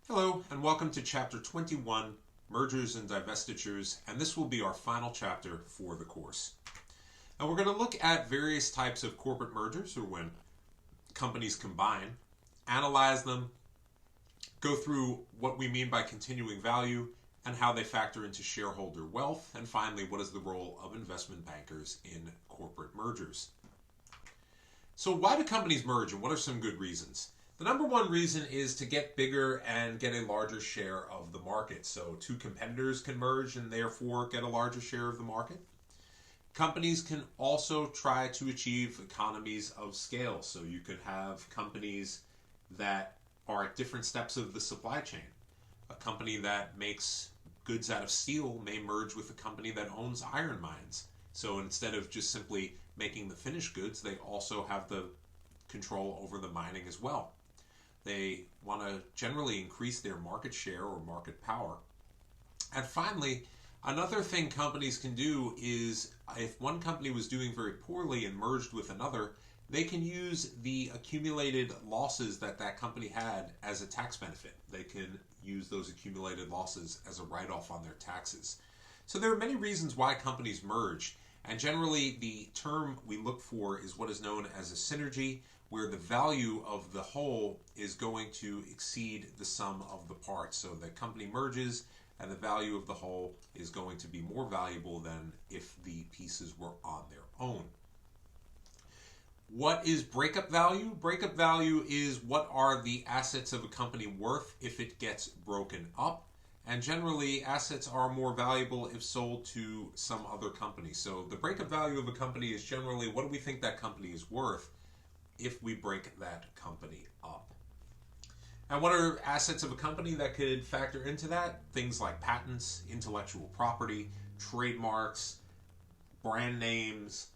Hello, and welcome to Chapter 21, Mergers and Divestitures, and this will be our final chapter for the course. Now we're going to look at various types of corporate mergers, or when companies combine, analyze them, go through what we mean by continuing value, and how they factor into shareholder wealth, and finally, what is the role of investment bankers in corporate mergers. So why do companies merge, and what are some good reasons? The number one reason is to get bigger and get a larger share of the market. So two competitors can merge and therefore get a larger share of the market. Companies can also try to achieve economies of scale. So you could have companies that are at different steps of the supply chain. A company that makes goods out of steel may merge with a company that owns iron mines. So instead of just simply making the finished goods, they also have the control over the mining as well. They want to generally increase their market share or market power. And finally, another thing companies can do is if one company was doing very poorly and merged with another, they can use the accumulated losses that that company had as a tax benefit. They can use those accumulated losses as a write-off on their taxes. So there are many reasons why companies merge. And generally, the term we look for is what is known as a synergy, where the value of the whole is going to exceed the sum of the parts. So the company merges and the value of the whole is going to be more valuable than if the pieces were on their own. What is breakup value? Breakup value is what are the assets of a company worth if it gets broken up. And generally, assets are more valuable if sold to some other company. So the breakup value of a company is generally what do we think that company is worth if we break that company up. And what are assets of a company that could factor into that? Things like patents, intellectual property, trademarks, brand names,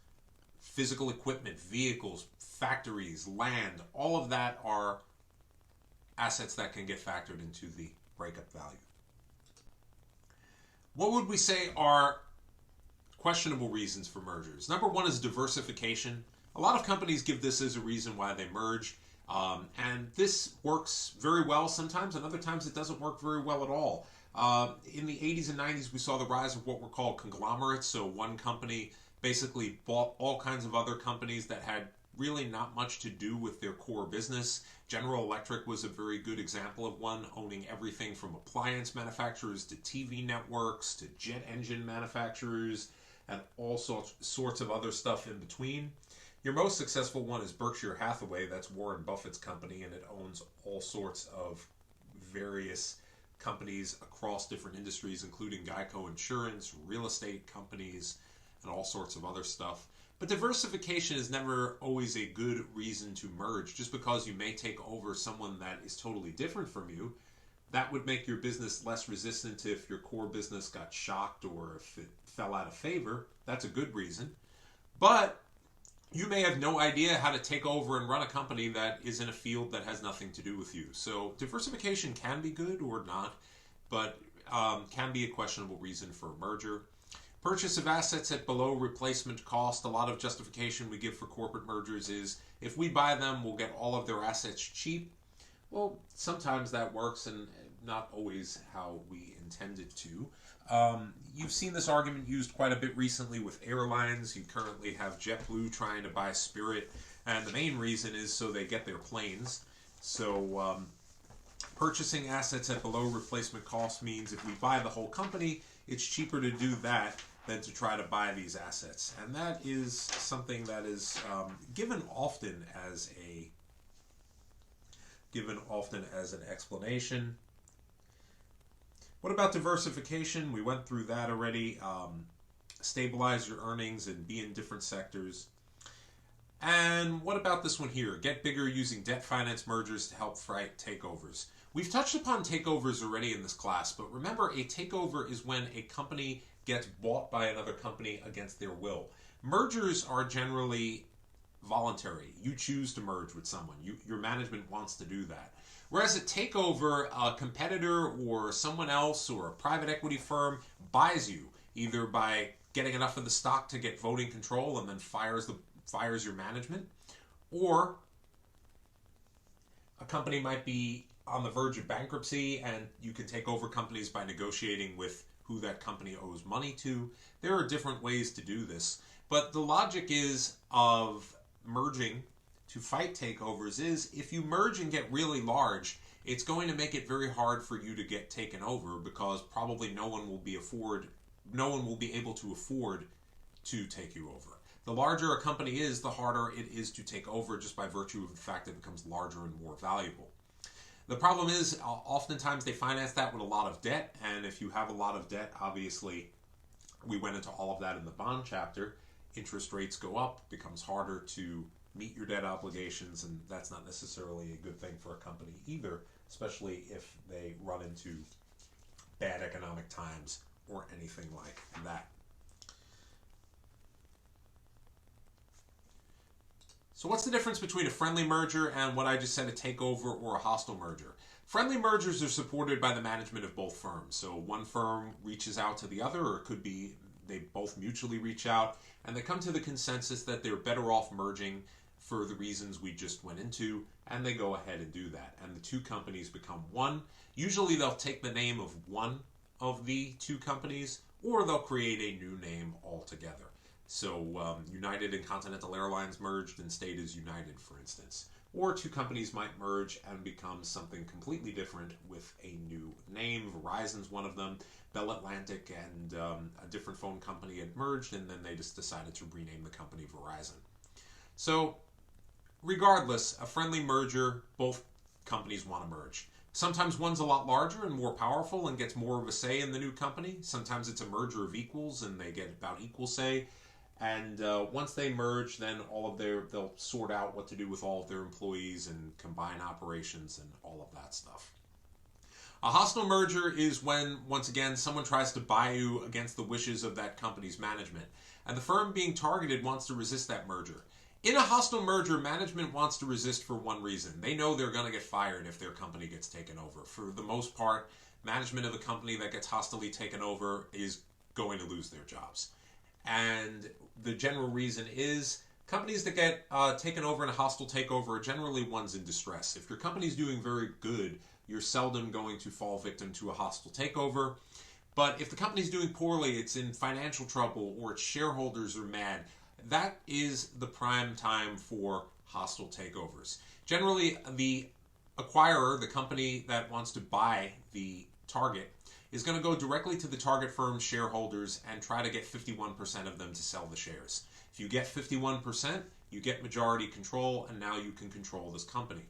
physical equipment, vehicles, factories, land. All of that are assets that can get factored into the breakup value. What would we say are questionable reasons for mergers? Number one is diversification. A lot of companies give this as a reason why they merge, and this works very well sometimes, and other times it doesn't work very well at all. In the 80s and 90s, we saw the rise of what were called conglomerates, so one company basically bought all kinds of other companies that had really not much to do with their core business. General Electric was a very good example of one, owning everything from appliance manufacturers to TV networks to jet engine manufacturers and all sorts of other stuff in between. Your most successful one is Berkshire Hathaway. That's Warren Buffett's company, and it owns all sorts of various companies across different industries, including Geico Insurance, real estate companies, and all sorts of other stuff. But diversification is never always a good reason to merge. Just because you may take over someone that is totally different from you, that would make your business less resistant if your core business got shocked or if it fell out of favor. That's a good reason. But you may have no idea how to take over and run a company that is in a field that has nothing to do with you. So diversification can be good or not, but can be a questionable reason for a merger. Purchase of assets at below replacement cost. A lot of justification we give for corporate mergers is if we buy them, we'll get all of their assets cheap. Well, sometimes that works and not always how we intended to. You've seen this argument used quite a bit recently with airlines. You currently have JetBlue trying to buy Spirit, and the main reason is so they get their planes. So purchasing assets at below replacement cost means if we buy the whole company, it's cheaper to do that than to try to buy these assets. And that is something that is given often as an explanation. What about diversification? We went through that already. Stabilize your earnings and be in different sectors. And what about this one here? Get bigger using debt finance mergers to help fight takeovers. We've touched upon takeovers already in this class, but remember, a takeover is when a company gets bought by another company against their will. Mergers are generally voluntary. You choose to merge with someone. Your management wants to do that. Whereas a takeover, a competitor or someone else or a private equity firm buys you, either by getting enough of the stock to get voting control and then fires your management, or a company might be on the verge of bankruptcy, and you can take over companies by negotiating with who that company owes money to. There are different ways to do this, but the logic is of merging to fight takeovers is if you merge and get really large, it's going to make it very hard for you to get taken over because probably no one will be able to afford to take you over. The larger a company is, the harder it is to take over just by virtue of the fact that it becomes larger and more valuable. The problem is, oftentimes they finance that with a lot of debt, and if you have a lot of debt, obviously, we went into all of that in the bond chapter, interest rates go up, becomes harder to meet your debt obligations, and that's not necessarily a good thing for a company either, especially if they run into bad economic times or anything like that. So what's the difference between a friendly merger and what I just said, a takeover or a hostile merger? Friendly mergers are supported by the management of both firms. So one firm reaches out to the other, or it could be they both mutually reach out, and they come to the consensus that they're better off merging for the reasons we just went into, and they go ahead and do that. And the two companies become one. Usually they'll take the name of one of the two companies, or they'll create a new name altogether. So United and Continental Airlines merged and stayed as United, for instance. Or two companies might merge and become something completely different with a new name. Verizon's one of them. Bell Atlantic and a different phone company had merged, and then they just decided to rename the company Verizon. So regardless, a friendly merger, both companies want to merge. Sometimes one's a lot larger and more powerful and gets more of a say in the new company. Sometimes it's a merger of equals and they get about equal say. And once they merge, then they'll sort out what to do with all of their employees and combine operations and all of that stuff. A hostile merger is when, once again, someone tries to buy you against the wishes of that company's management, and the firm being targeted wants to resist that merger. In a hostile merger, management wants to resist for one reason. They know they're going to get fired if their company gets taken over. For the most part, management of a company that gets hostilely taken over is going to lose their jobs. And the general reason is companies that get taken over in a hostile takeover are generally ones in distress. If your company's doing very good, you're seldom going to fall victim to a hostile takeover. But if the company's doing poorly, it's in financial trouble, or its shareholders are mad, that is the prime time for hostile takeovers. Generally, the acquirer, the company that wants to buy the target, is going to go directly to the target firm's shareholders and try to get 51% of them to sell the shares. If you get 51%, you get majority control, and now you can control this company.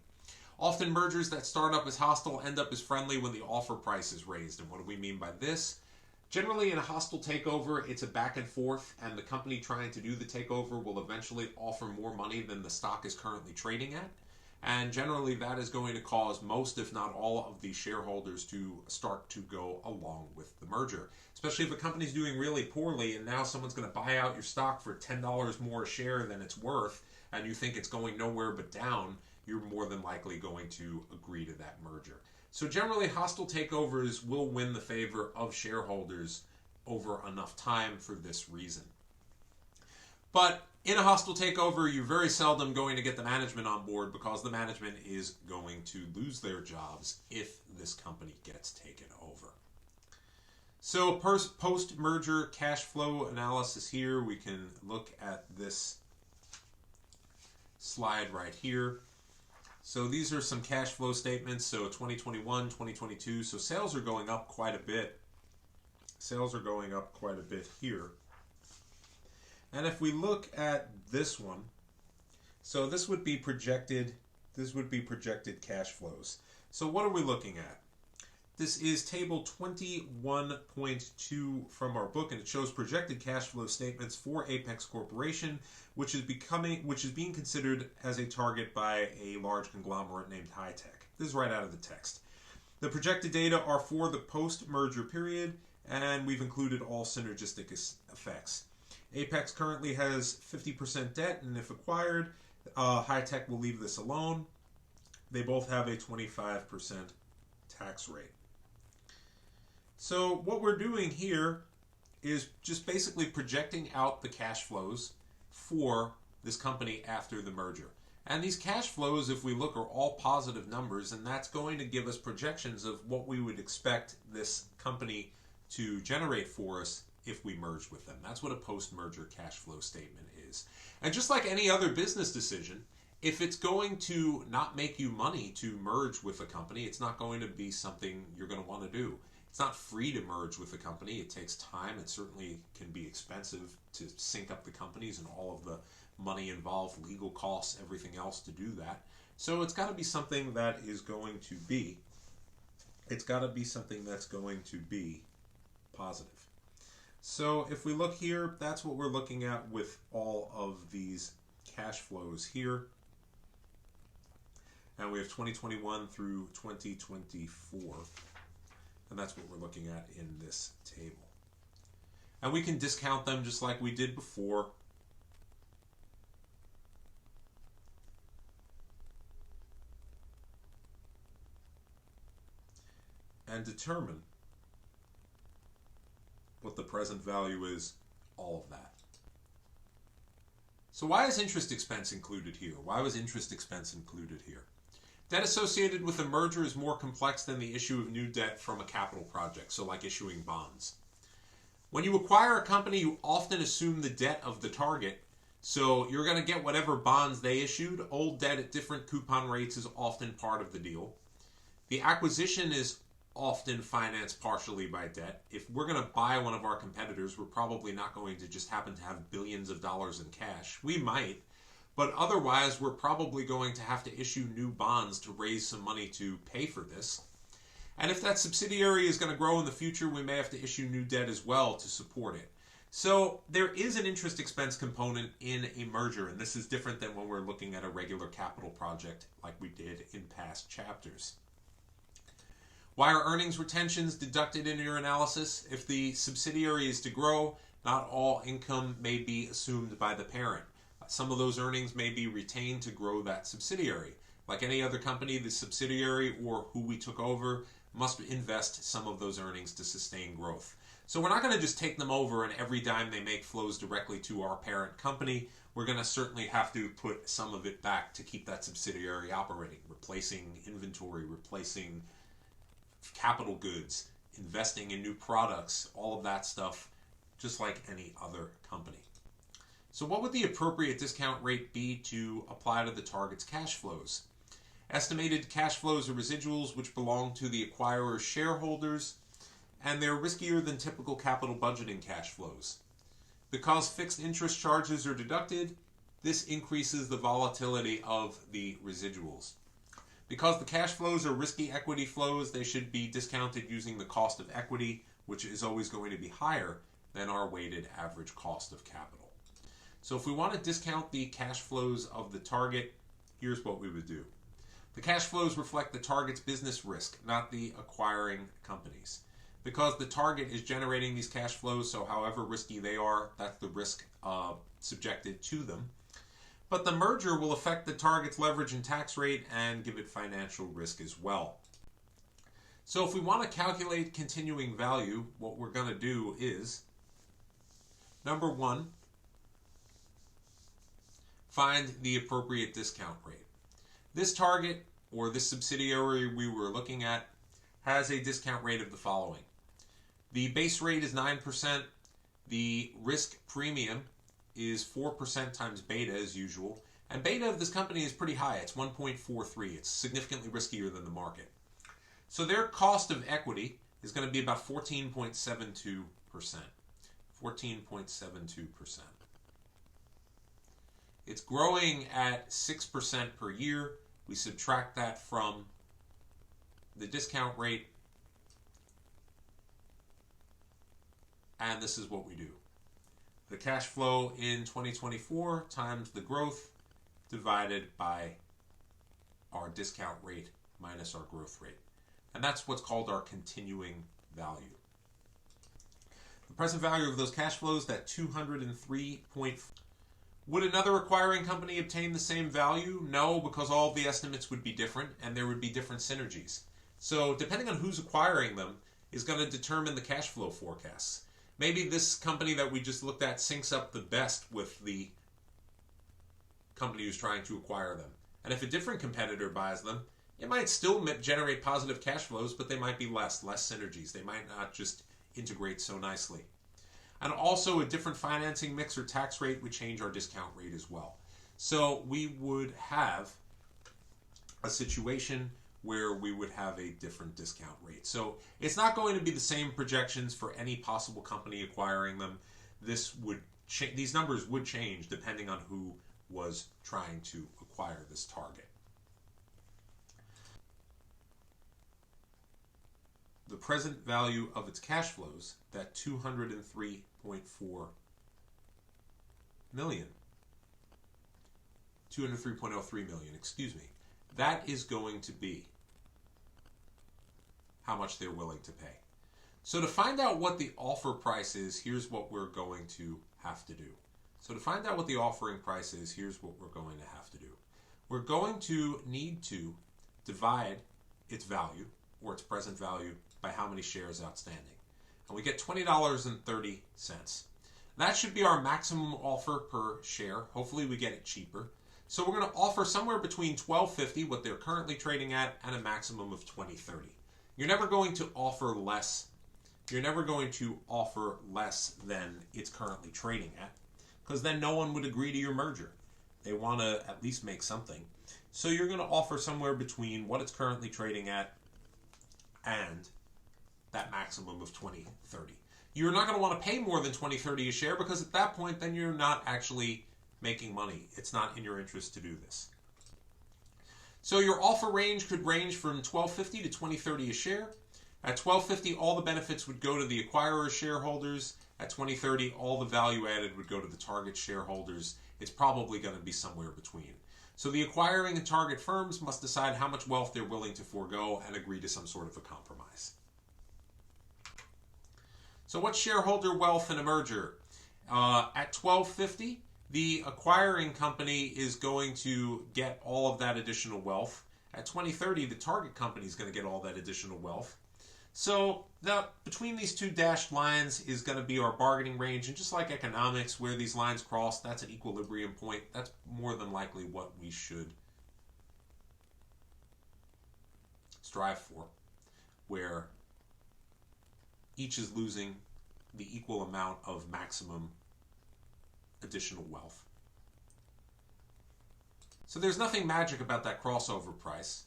Often mergers that start up as hostile end up as friendly when the offer price is raised. And what do we mean by this? Generally, in a hostile takeover, it's a back and forth, and the company trying to do the takeover will eventually offer more money than the stock is currently trading at. And generally, that is going to cause most, if not all, of the shareholders to start to go along with the merger. Especially if a company's doing really poorly and now someone's going to buy out your stock for $10 more a share than it's worth, and you think it's going nowhere but down, you're more than likely going to agree to that merger. So generally, hostile takeovers will win the favor of shareholders over enough time for this reason. But in a hostile takeover, you're very seldom going to get the management on board because the management is going to lose their jobs if this company gets taken over. So post-merger cash flow analysis here, we can look at this slide right here. So these are some cash flow statements. So 2021, 2022. So sales are going up quite a bit. Sales are going up quite a bit here. And if we look at this one, so this would be projected cash flows. So what are we looking at? This is table 21.2 from our book, and it shows projected cash flow statements for Apex Corporation, which is being considered as a target by a large conglomerate named Hi-Tech. This is right out of the text. The projected data are for the post-merger period, and we've included all synergistic effects. Apex currently has 50% debt, and if acquired, Hi-Tech will leave this alone. They both have a 25% tax rate. So what we're doing here is just basically projecting out the cash flows for this company after the merger. And these cash flows, if we look, are all positive numbers, and that's going to give us projections of what we would expect this company to generate for us if we merge with them. That's what a post-merger cash flow statement is. And just like any other business decision, if it's going to not make you money to merge with a company, it's not going to be something you're going to want to do. It's not free to merge with a company. It takes time. It certainly can be expensive to sync up the companies and all of the money involved, legal costs, everything else to do that. So it's got to be something that is going to be, it's got to be something that's going to be positive. So if we look here, that's what we're looking at with all of these cash flows here. And we have 2021 through 2024. And that's what we're looking at in this table. And we can discount them just like we did before. And determine what the present value is, all of that. So why is interest expense included here? Why was interest expense included here? Debt associated with a merger is more complex than the issue of new debt from a capital project, so like issuing bonds. When you acquire a company, you often assume the debt of the target, so you're going to get whatever bonds they issued. Old debt at different coupon rates is often part of the deal. The acquisition is often financed partially by debt. If we're going to buy one of our competitors, we're probably not going to just happen to have billions of dollars in cash. We might, but otherwise we're probably going to have to issue new bonds to raise some money to pay for this. And if that subsidiary is going to grow in the future, we may have to issue new debt as well to support it. So there is an interest expense component in a merger, and this is different than when we're looking at a regular capital project like we did in past chapters. Why are earnings retentions deducted in your analysis? If the subsidiary is to grow, not all income may be assumed by the parent. Some of those earnings may be retained to grow that subsidiary. Like any other company, the subsidiary or who we took over must invest some of those earnings to sustain growth. So we're not going to just take them over and every dime they make flows directly to our parent company. We're going to certainly have to put some of it back to keep that subsidiary operating, replacing inventory, replacing capital goods, investing in new products, all of that stuff, just like any other company. So what would the appropriate discount rate be to apply to the target's cash flows? Estimated cash flows are residuals which belong to the acquirer's shareholders, and they're riskier than typical capital budgeting cash flows. Because fixed interest charges are deducted, this increases the volatility of the residuals. Because the cash flows are risky equity flows, they should be discounted using the cost of equity, which is always going to be higher than our weighted average cost of capital. So if we want to discount the cash flows of the target, here's what we would do. The cash flows reflect the target's business risk, not the acquiring companies. Because the target is generating these cash flows, so however risky they are, that's the risk subjected to them. But the merger will affect the target's leverage and tax rate and give it financial risk as well. So if we want to calculate continuing value, what we're going to do is, number one, find the appropriate discount rate. This target, or this subsidiary we were looking at, has a discount rate of the following. The base rate is 9%. The risk premium is 4% times beta as usual. And beta of this company is pretty high. It's 1.43. It's significantly riskier than the market. So their cost of equity is going to be about 14.72%. 14.72%. It's growing at 6% per year. We subtract that from the discount rate, and this is what we do. The cash flow in 2024 times the growth divided by our discount rate minus our growth rate. And that's what's called our continuing value. The present value of those cash flows, that 203. Would another acquiring company obtain the same value? No, because all of the estimates would be different and there would be different synergies. So depending on who's acquiring them is going to determine the cash flow forecasts. Maybe this company that we just looked at syncs up the best with the company who's trying to acquire them. And if a different competitor buys them, it might still generate positive cash flows, but they might be less synergies. They might not just integrate so nicely. And also a different financing mix or tax rate would change our discount rate as well. So we would have a situation where we would have a different discount rate. So it's not going to be the same projections for any possible company acquiring them. These numbers would change depending on who was trying to acquire this target. The present value of its cash flows, that 203.4 million, 203.03 million, excuse me, that is going to be how much they're willing to pay. So to find out what the offer price is, here's what we're going to have to do. So to find out what the offering price is, here's what we're going to have to do. We're going to need to divide its value, or its present value, by how many shares outstanding. And we get $20.30. That should be our maximum offer per share. Hopefully we get it cheaper. So we're going to offer somewhere between $12.50, what they're currently trading at, and a maximum of $20.30. You're never going to offer less. You're never going to offer less than it's currently trading at, because then no one would agree to your merger. They want to at least make something. So you're going to offer somewhere between what it's currently trading at and that maximum of $20.30. You're not going to want to pay more than $20.30 a share, because at that point then you're not actually making money. It's not in your interest to do this. So your offer range could range from $12.50 to $20.30 a share. At $12.50, all the benefits would go to the acquirer's shareholders. At $20.30, all the value added would go to the target shareholders. It's probably going to be somewhere between. So the acquiring and target firms must decide how much wealth they're willing to forego and agree to some sort of a compromise. So what's shareholder wealth in a merger? At $12.50, the acquiring company is going to get all of that additional wealth. At $20.30, the target company is going to get all that additional wealth. So between these two dashed lines is going to be our bargaining range. And just like economics, where these lines cross, that's an equilibrium point. That's more than likely what we should strive for, where each is losing the equal amount of maximum additional wealth. So there's nothing magic about that crossover price.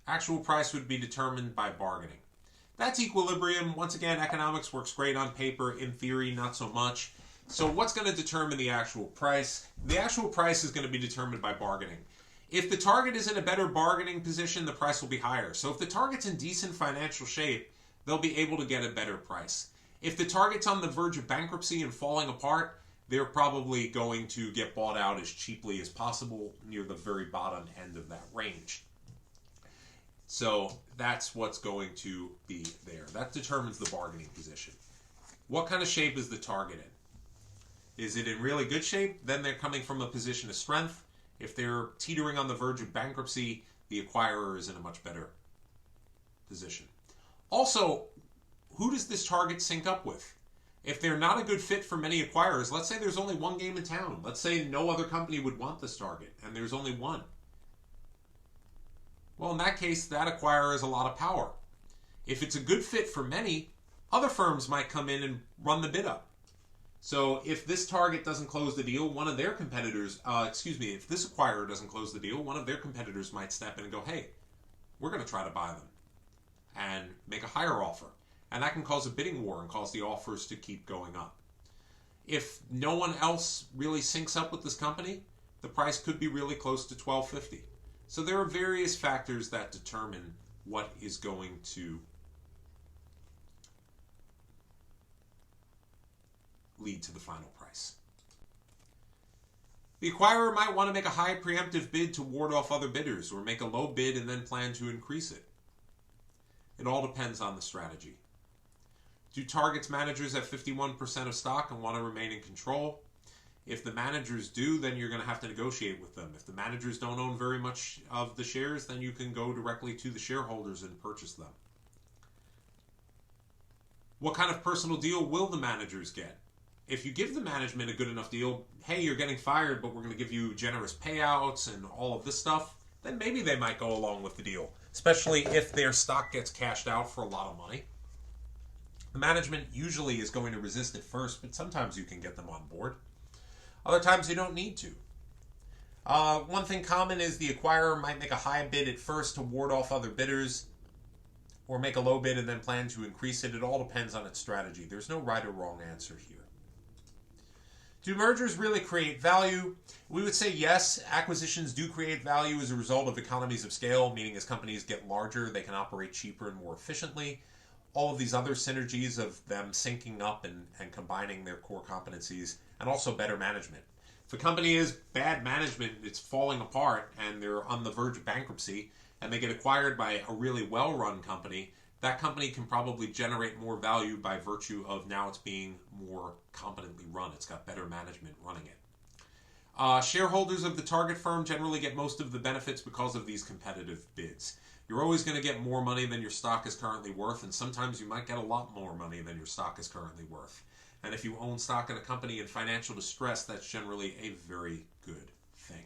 Actual price would be determined by bargaining. That's equilibrium. Once again, economics works great on paper. In theory, not so much. So what's going to determine the actual price? The actual price is going to be determined by bargaining. If the target is in a better bargaining position, the price will be higher. So if the target's in decent financial shape, they'll be able to get a better price. If the target's on the verge of bankruptcy and falling apart, they're probably going to get bought out as cheaply as possible near the very bottom end of that range. So that's what's going to be there. That determines the bargaining position. What kind of shape is the target in? Is it in really good shape? Then they're coming from a position of strength. If they're teetering on the verge of bankruptcy, the acquirer is in a much better position. Also, who does this target sync up with? If they're not a good fit for many acquirers, let's say there's only one game in town. Let's say no other company would want this target, and there's only one. Well, in that case, that acquirer has a lot of power. If it's a good fit for many, other firms might come in and run the bid up. So if this target doesn't close the deal, one of their competitors, if this acquirer doesn't close the deal, one of their competitors might step in and go, hey, we're going to try to buy them and make a higher offer. And that can cause a bidding war and cause the offers to keep going up. If no one else really syncs up with this company, the price could be really close to $12.50. So there are various factors that determine what is going to lead to the final price. The acquirer might want to make a high preemptive bid to ward off other bidders, or make a low bid and then plan to increase it. It all depends on the strategy. Do targets managers have 51% of stock and want to remain in control? If the managers do, then you're going to have to negotiate with them. If the managers don't own very much of the shares, then you can go directly to the shareholders and purchase them. What kind of personal deal will the managers get? if you give the management a good enough deal, hey, you're getting fired, but we're going to give you generous payouts and all of this stuff, then maybe they might go along with the deal, especially if their stock gets cashed out for a lot of money. The management usually is going to resist at first, but sometimes you can get them on board. Other times you don't need to. One thing common is the acquirer might make a high bid at first to ward off other bidders, or make a low bid and then plan to increase it. It all depends on its strategy. There's no right or wrong answer here. Do mergers really create value? We would say yes, acquisitions do create value as a result of economies of scale, meaning as companies get larger, they can operate cheaper and more efficiently. All of these other synergies of them syncing up and combining their core competencies, and also better management. If a company is bad management, it's falling apart, and they're on the verge of bankruptcy, and they get acquired by a really well-run company, that company can probably generate more value by virtue of now it's being more competently run. It's got better management running it. Shareholders of the target firm generally get most of the benefits because of these competitive bids. You're always going to get more money than your stock is currently worth, and sometimes you might get a lot more money than your stock is currently worth. And if you own stock in a company in financial distress, that's generally a very good thing.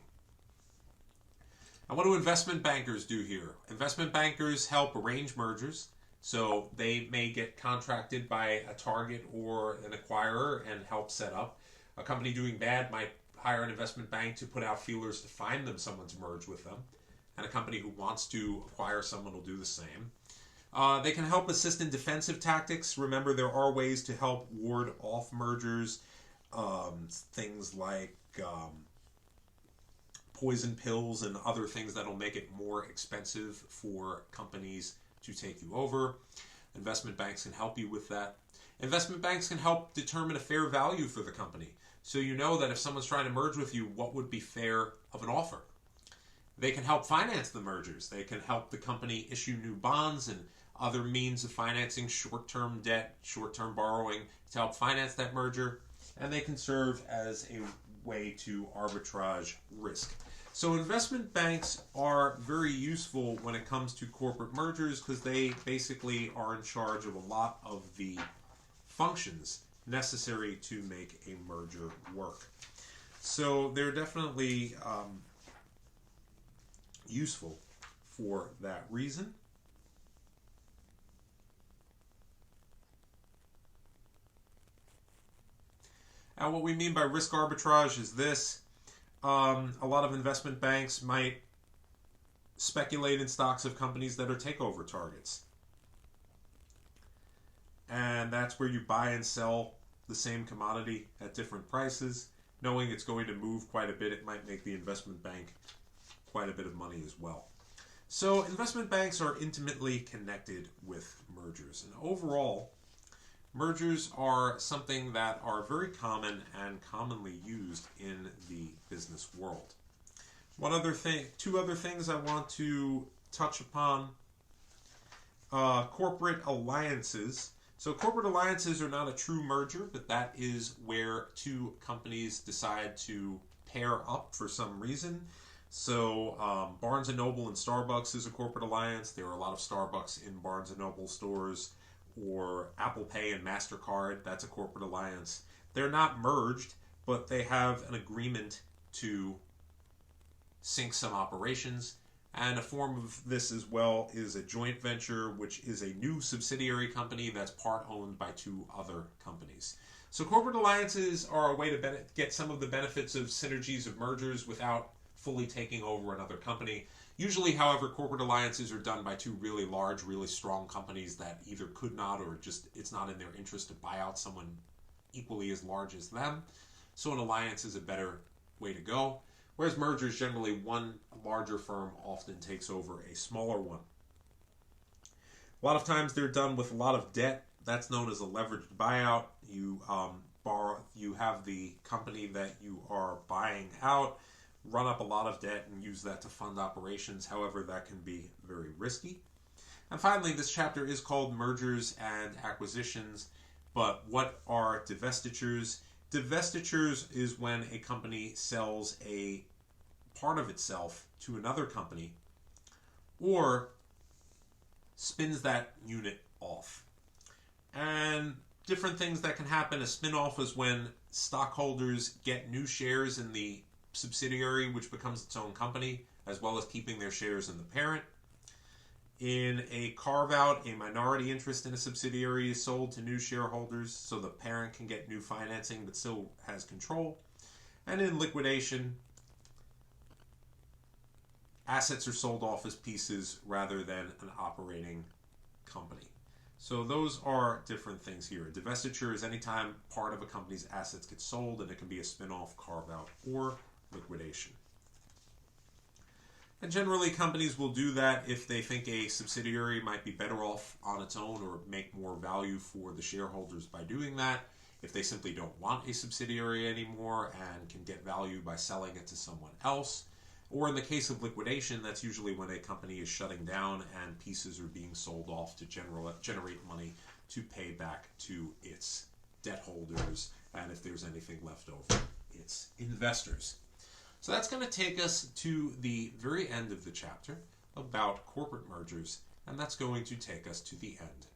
And what do investment bankers do here? Investment bankers help arrange mergers. So they may get contracted by a target or an acquirer and help set up. A company doing bad might hire an investment bank to put out feelers to find them someone to merge with them. And a company who wants to acquire someone will do the same. They can help assist in defensive tactics. Remember, there are ways to help ward off mergers. Things like poison pills and other things that will make it more expensive for companies to take you over. Investment banks can help you with that. Investment banks can help determine a fair value for the company. So you know that if someone's trying to merge with you, what would be fair of an offer? They can help finance the mergers. They can help the company issue new bonds and other means of financing, short-term debt, short-term borrowing to help finance that merger. And they can serve as a way to arbitrage risk. So investment banks are very useful when it comes to corporate mergers because they basically are in charge of a lot of the functions necessary to make a merger work. So they're definitely useful for that reason. And what we mean by risk arbitrage is this. A lot of investment banks might speculate in stocks of companies that are takeover targets. And that's where you buy and sell the same commodity at different prices. Knowing it's going to move quite a bit, it might make the investment bank quite a bit of money as well. So investment banks are intimately connected with mergers. And overall, mergers are something that are very common and commonly used in the business world. Two other things I want to touch upon. Corporate alliances. So corporate alliances are not a true merger, but that is where two companies decide to pair up for some reason. So Barnes & Noble and Starbucks is a corporate alliance. There are a lot of Starbucks in Barnes & Noble stores. Or Apple Pay and MasterCard, that's a corporate alliance. They're not merged, but they have an agreement to sync some operations. And a form of this as well is a joint venture, which is a new subsidiary company that's part owned by two other companies. So corporate alliances are a way to get some of the benefits of synergies of mergers without fully taking over another company. Usually, however, corporate alliances are done by two really large, really strong companies that either could not or just it's not in their interest to buy out someone equally as large as them. So an alliance is a better way to go. Whereas mergers, generally one larger firm often takes over a smaller one. A lot of times they're done with a lot of debt. That's known as a leveraged buyout. You have the company that you are buying out run up a lot of debt and use that to fund operations. However, that can be very risky. And finally, this chapter is called Mergers and Acquisitions. But what are divestitures? Divestitures is when a company sells a part of itself to another company or spins that unit off. And different things that can happen. A spin-off is when stockholders get new shares in the subsidiary, which becomes its own company, as well as keeping their shares in the parent. In a carve-out, a minority interest in a subsidiary is sold to new shareholders, so the parent can get new financing but still has control. And in liquidation, assets are sold off as pieces rather than an operating company. So those are different things here. A divestiture is anytime part of a company's assets get sold, and it can be a spin-off, carve-out, or liquidation. And generally, companies will do that if they think a subsidiary might be better off on its own or make more value for the shareholders by doing that. If they simply don't want a subsidiary anymore and can get value by selling it to someone else. Or in the case of liquidation, that's usually when a company is shutting down and pieces are being sold off to generate money to pay back to its debt holders, and if there's anything left over, its investors. So that's going to take us to the very end of the chapter about corporate mergers, and that's going to take us to the end